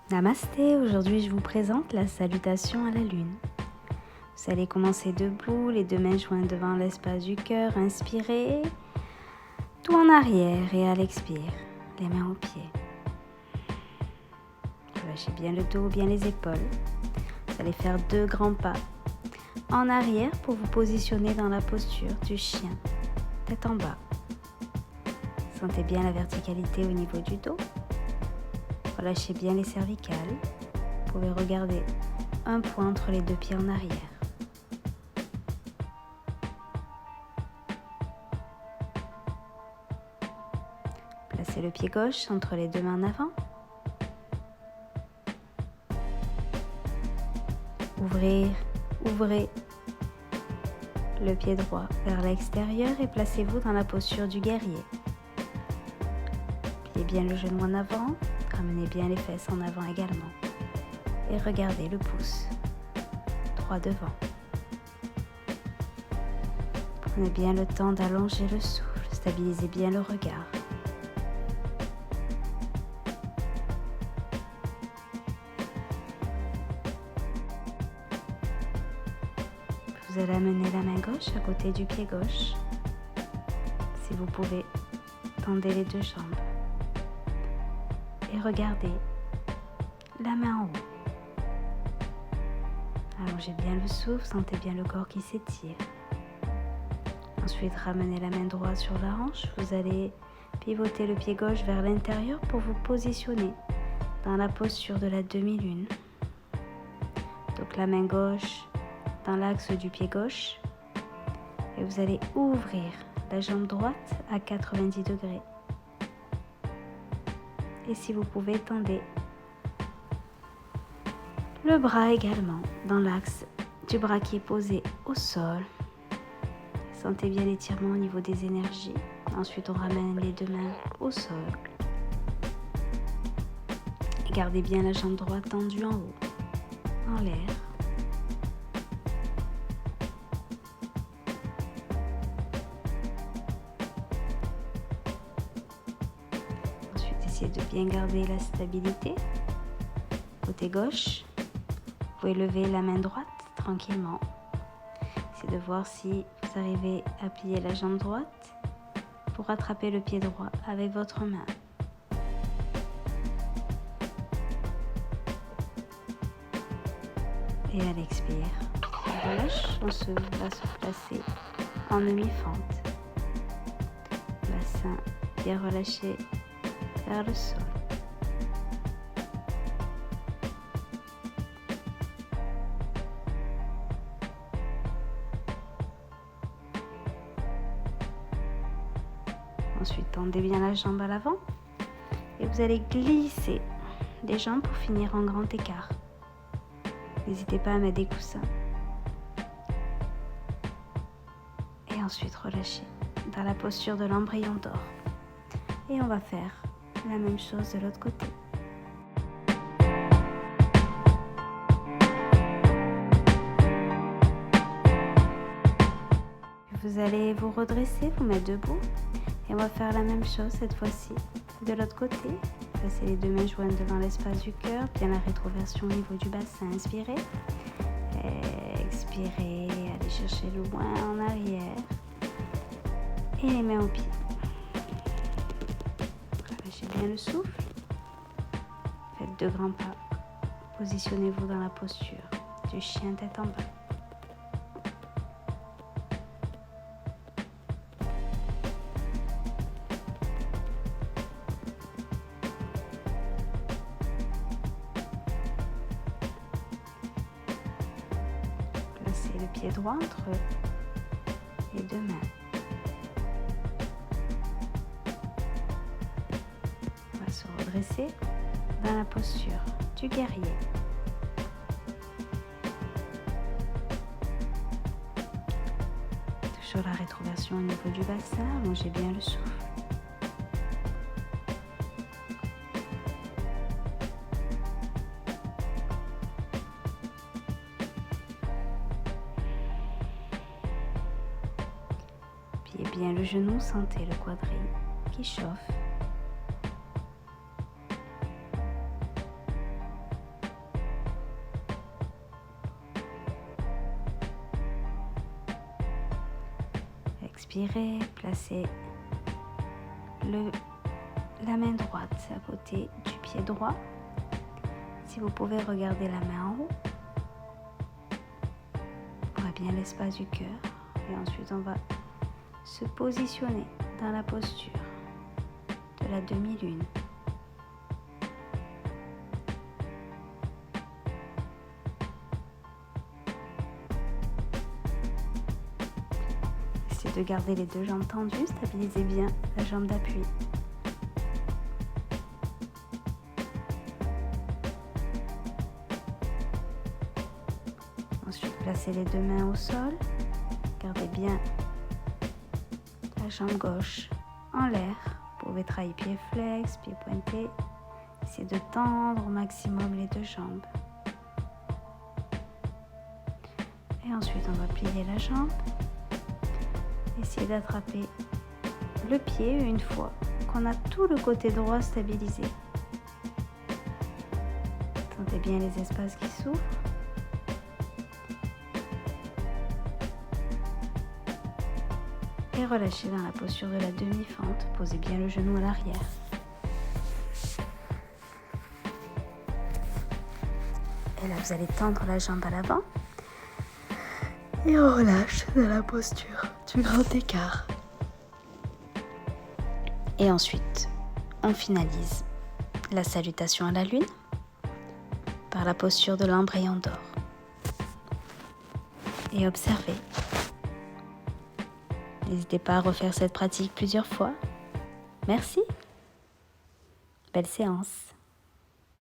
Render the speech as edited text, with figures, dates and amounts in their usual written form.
Namasté, aujourd'hui je vous présente la salutation à la lune. Vous allez commencer debout, les deux mains jointes devant l'espace du cœur, inspirez, tout en arrière et à l'expire, les mains aux pieds. Relâchez bien le dos, bien les épaules. Vous allez faire 2 grands pas en arrière pour vous positionner dans la posture du chien, tête en bas. Sentez bien la verticalité au niveau du dos. Relâchez bien les cervicales. Vous pouvez regarder un point entre les 2 pieds en arrière. Placez le pied gauche entre les 2 mains en avant. Ouvrez le pied droit vers l'extérieur et placez-vous dans la posture du guerrier. Pliez bien le genou en avant, ramenez bien les fesses en avant également. Et regardez le pouce droit devant. Prenez bien le temps d'allonger le souffle, stabilisez bien le regard. Vous allez amener la main gauche à côté du pied gauche. Si vous pouvez, tendez les 2 jambes. Et regardez la main en haut. Allongez bien le souffle, sentez bien le corps qui s'étire. Ensuite, ramenez la main droite sur la hanche. Vous allez pivoter le pied gauche vers l'intérieur pour vous positionner dans la posture de la demi-lune. Donc la main gauche dans l'axe du pied gauche. Et vous allez ouvrir la jambe droite à 90 degrés. Et si vous pouvez, tendez le bras également dans l'axe du bras qui est posé au sol. Sentez bien l'étirement au niveau des énergies. Ensuite, on ramène les 2 mains au sol. Et gardez bien la jambe droite tendue en haut, en l'air. Ensuite, essayez de bien garder la stabilité. Côté gauche, vous pouvez lever la main droite tranquillement. Essayez de voir si vous arrivez à plier la jambe droite pour attraper le pied droit avec votre main. Et à l'expire, on relâche, on va se placer en demi-fente. Bassin bien relâché vers le sol. Ensuite, tendez bien la jambe à l'avant et vous allez glisser les jambes pour finir en grand écart. N'hésitez pas à mettre des coussins. Et ensuite, relâchez dans la posture de l'embryon d'or. Et on va faire la même chose de l'autre côté. Vous allez vous redresser, vous mettre debout. Et on va faire la même chose cette fois-ci de l'autre côté. Placez les 2 mains jointes devant l'espace du cœur, bien la rétroversion au niveau du bassin. Inspirez. Expirez, allez chercher loin en arrière. Et les mains aux pieds. Relâchez bien le souffle. Faites 2 grands pas. Positionnez-vous dans la posture du chien tête en bas. Placez le pied droit entre les 2 mains. On va se redresser dans la posture du guerrier. Toujours la rétroversion au niveau du bassin, allongez bien le souffle. Pliez bien le genou, sentez le quadrille qui chauffe. Respirez, placez la main droite à côté du pied droit. Si vous pouvez regarder la main en haut, on voit bien l'espace du cœur. Et ensuite, on va se positionner dans la posture de la demi-lune. Essayez de garder les deux jambes tendues, stabilisez bien la jambe d'appui. Ensuite, placez les deux mains au sol. Gardez bien la jambe gauche en l'air. Vous pouvez travailler pied flex, pied pointé. Essayez de tendre au maximum les deux jambes. Et ensuite, on va plier la jambe. Essayez d'attraper le pied une fois qu'on a tout le côté droit stabilisé. Sentez bien les espaces qui s'ouvrent. Et relâchez dans la posture de la demi-fente. Posez bien le genou à l'arrière. Et là, vous allez tendre la jambe à l'avant. Et on relâche dans la posture du grand écart. Et ensuite, on finalise la salutation à la lune par la posture de l'embryon d'or. Et observez. N'hésitez pas à refaire cette pratique plusieurs fois. Merci. Belle séance.